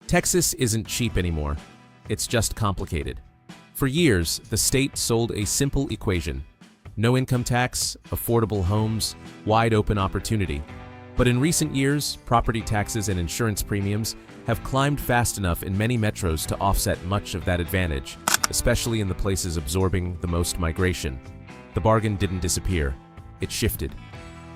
Texas isn't cheap anymore. It's just complicated. For years, the state sold a simple equation: no income tax, affordable homes, wide open opportunity. But in recent years, property taxes and insurance premiums have climbed fast enough in many metros to offset much of that advantage, especially in the places absorbing the most migration. The bargain didn't disappear. It shifted.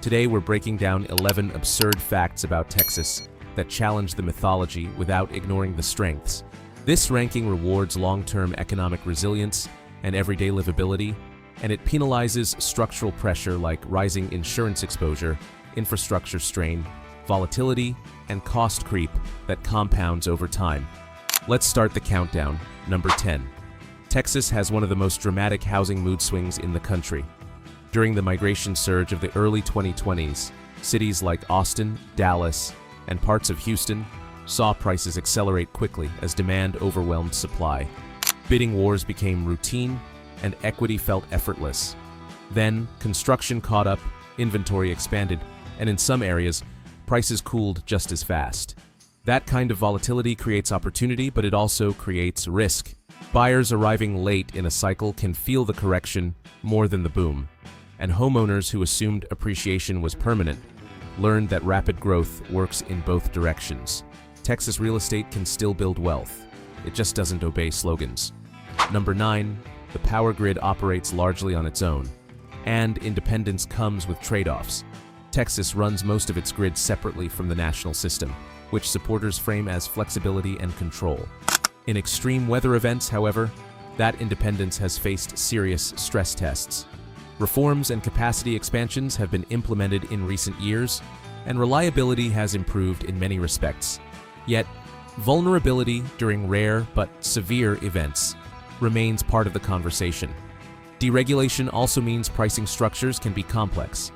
Today, we're breaking down 11 absurd facts about Texas that challenge the mythology without ignoring the strengths. This ranking rewards long-term economic resilience and everyday livability, and it penalizes structural pressure like rising insurance exposure, infrastructure strain, volatility, and cost creep that compounds over time. Let's start the countdown. Number 10. Texas has one of the most dramatic housing mood swings in the country. During the migration surge of the early 2020s, cities like Austin, Dallas, and parts of Houston saw prices accelerate quickly as demand overwhelmed supply. Bidding wars became routine, and equity felt effortless. Then, construction caught up, inventory expanded, and in some areas, prices cooled just as fast. That kind of volatility creates opportunity, but it also creates risk. Buyers arriving late in a cycle can feel the correction more than the boom, and homeowners who assumed appreciation was permanent learned that rapid growth works in both directions. Texas real estate can still build wealth. It just doesn't obey slogans. Number 9. The power grid operates largely on its own, and independence comes with trade-offs. Texas runs most of its grid separately from the national system, which supporters frame as flexibility and control. In extreme weather events, however, that independence has faced serious stress tests. Reforms and capacity expansions have been implemented in recent years, and reliability has improved in many respects. Yet, vulnerability during rare but severe events remains part of the conversation. Deregulation also means pricing structures can be complex.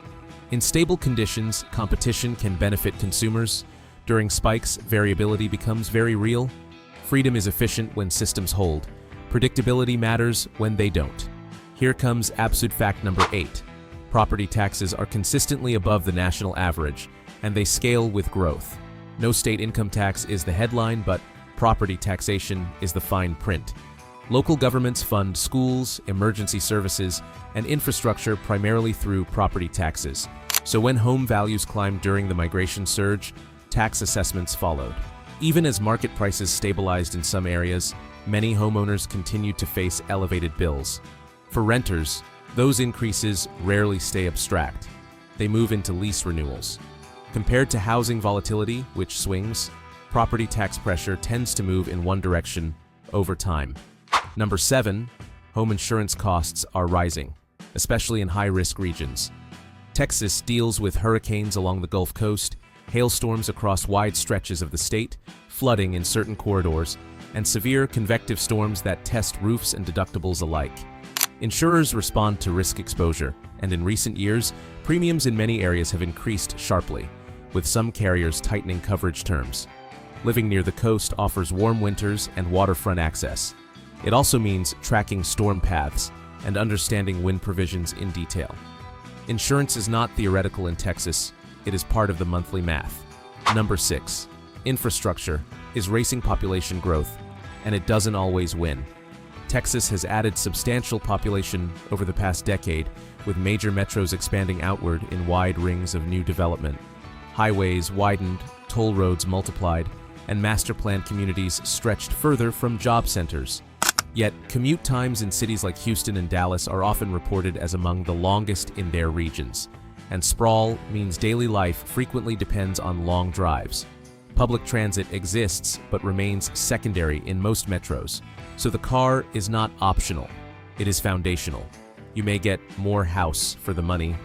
In stable conditions, competition can benefit consumers. During spikes, variability becomes very real. Freedom is efficient when systems hold. Predictability matters when they don't. Here comes absurd fact number 8. Property taxes are consistently above the national average, and they scale with growth. No state income tax is the headline, but property taxation is the fine print. Local governments fund schools, emergency services, and infrastructure primarily through property taxes. So when home values climbed during the migration surge, tax assessments followed. Even as market prices stabilized in some areas, many homeowners continued to face elevated bills. For renters, those increases rarely stay abstract. They move into lease renewals. Compared to housing volatility, which swings, property tax pressure tends to move in one direction over time. Number 7, home insurance costs are rising, especially in high-risk regions. Texas deals with hurricanes along the Gulf Coast, hailstorms across wide stretches of the state, flooding in certain corridors, and severe convective storms that test roofs and deductibles alike. Insurers respond to risk exposure, and in recent years, premiums in many areas have increased sharply, with some carriers tightening coverage terms. Living near the coast offers warm winters and waterfront access. It also means tracking storm paths and understanding wind provisions in detail. Insurance is not theoretical in Texas, it is part of the monthly math. Number 6. Infrastructure is racing population growth, and it doesn't always win. Texas has added substantial population over the past decade, with major metros expanding outward in wide rings of new development. Highways widened, toll roads multiplied, and master-planned communities stretched further from job centers. Yet, commute times in cities like Houston and Dallas are often reported as among the longest in their regions, and sprawl means daily life frequently depends on long drives. Public transit exists but remains secondary in most metros, so the car is not optional, it is foundational. You may get more house for the money,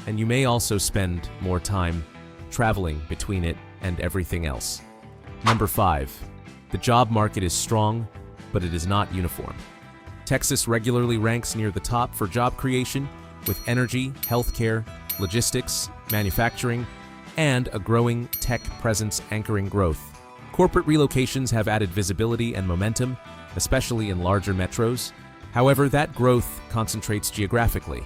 and you may also spend more time traveling between it and everything else. Number 5. The job market is strong, but it is not uniform. Texas regularly ranks near the top for job creation, with energy, healthcare, logistics, manufacturing, and a growing tech presence anchoring growth. Corporate relocations have added visibility and momentum, especially in larger metros. However, that growth concentrates geographically.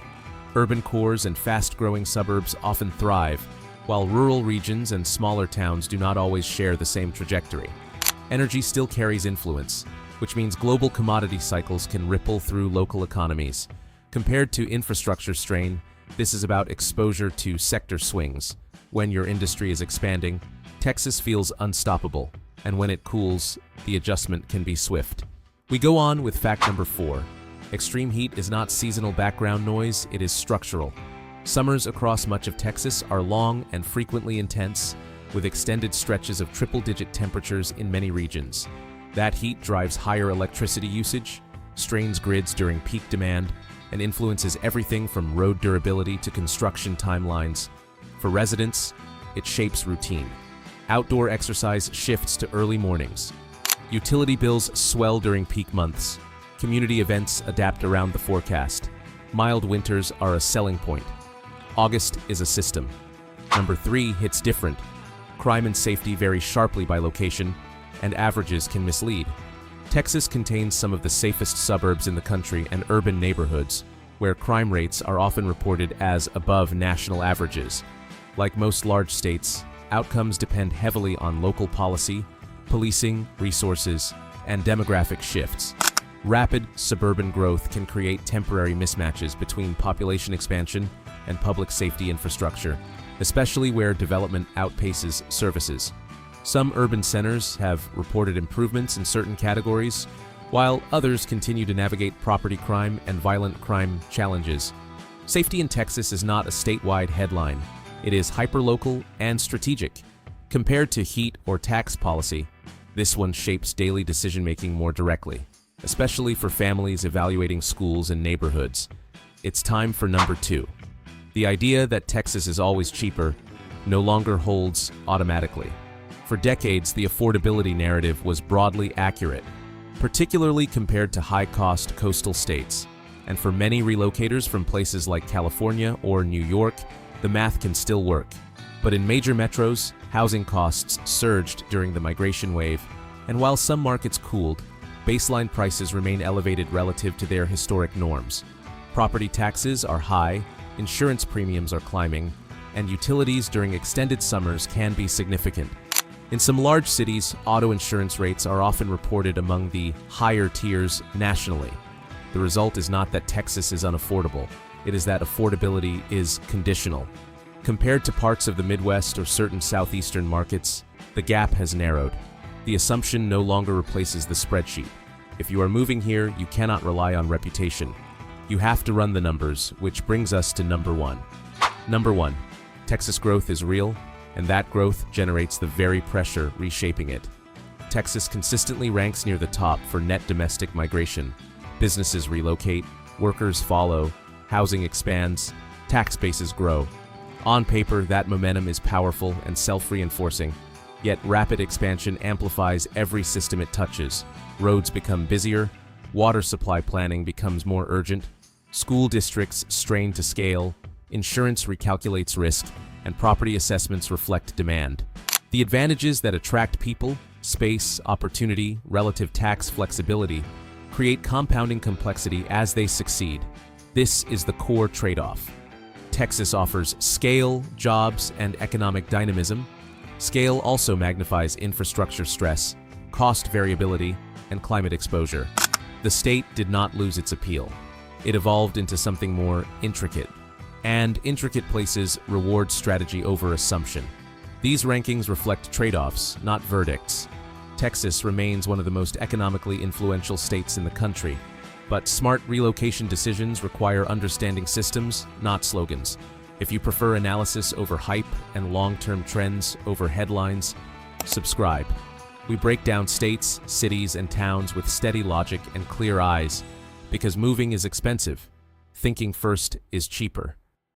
Urban cores and fast-growing suburbs often thrive, while rural regions and smaller towns do not always share the same trajectory. Energy still carries influence, which means global commodity cycles can ripple through local economies. Compared to infrastructure strain, this is about exposure to sector swings. When your industry is expanding, Texas feels unstoppable, and when it cools, the adjustment can be swift. We go on with fact number 4. Extreme heat is not seasonal background noise, it is structural. Summers across much of Texas are long and frequently intense, with extended stretches of triple-digit temperatures in many regions. That heat drives higher electricity usage, strains grids during peak demand, and influences everything from road durability to construction timelines. For residents, it shapes routine. Outdoor exercise shifts to early mornings. Utility bills swell during peak months. Community events adapt around the forecast. Mild winters are a selling point. August is a system. Number 3 hits different. Crime and safety vary sharply by location, and averages can mislead. Texas contains some of the safest suburbs in the country and urban neighborhoods, where crime rates are often reported as above national averages. Like most large states, outcomes depend heavily on local policy, policing, resources, and demographic shifts. Rapid suburban growth can create temporary mismatches between population expansion and public safety infrastructure, especially where development outpaces services. Some urban centers have reported improvements in certain categories, while others continue to navigate property crime and violent crime challenges. Safety in Texas is not a statewide headline. It is hyperlocal and strategic. Compared to heat or tax policy, this one shapes daily decision-making more directly, especially for families evaluating schools and neighborhoods. It's time for number 2. The idea that Texas is always cheaper no longer holds automatically. For decades, the affordability narrative was broadly accurate, particularly compared to high-cost coastal states. And for many relocators from places like California or New York, the math can still work. But in major metros, housing costs surged during the migration wave, and while some markets cooled, baseline prices remain elevated relative to their historic norms. Property taxes are high, insurance premiums are climbing, and utilities during extended summers can be significant. In some large cities, auto insurance rates are often reported among the higher tiers nationally. The result is not that Texas is unaffordable, it is that affordability is conditional. Compared to parts of the Midwest or certain southeastern markets, the gap has narrowed. The assumption no longer replaces the spreadsheet. If you are moving here, you cannot rely on reputation. You have to run the numbers, which brings us to number 1. Number 1. Texas growth is real, and that growth generates the very pressure reshaping it. Texas consistently ranks near the top for net domestic migration. Businesses relocate, workers follow, housing expands, tax bases grow. On paper, that momentum is powerful and self-reinforcing, yet rapid expansion amplifies every system it touches. Roads become busier, water supply planning becomes more urgent, school districts strain to scale, insurance recalculates risk, and property assessments reflect demand. The advantages that attract people, space, opportunity, relative tax flexibility, create compounding complexity as they succeed. This is the core trade-off. Texas offers scale, jobs, and economic dynamism. Scale also magnifies infrastructure stress, cost variability, and climate exposure. The state did not lose its appeal. It evolved into something more intricate. And intricate places reward strategy over assumption. These rankings reflect trade-offs, not verdicts. Texas remains one of the most economically influential states in the country, but smart relocation decisions require understanding systems, not slogans. If you prefer analysis over hype and long-term trends over headlines, subscribe. We break down states, cities, and towns with steady logic and clear eyes, because moving is expensive. Thinking first is cheaper.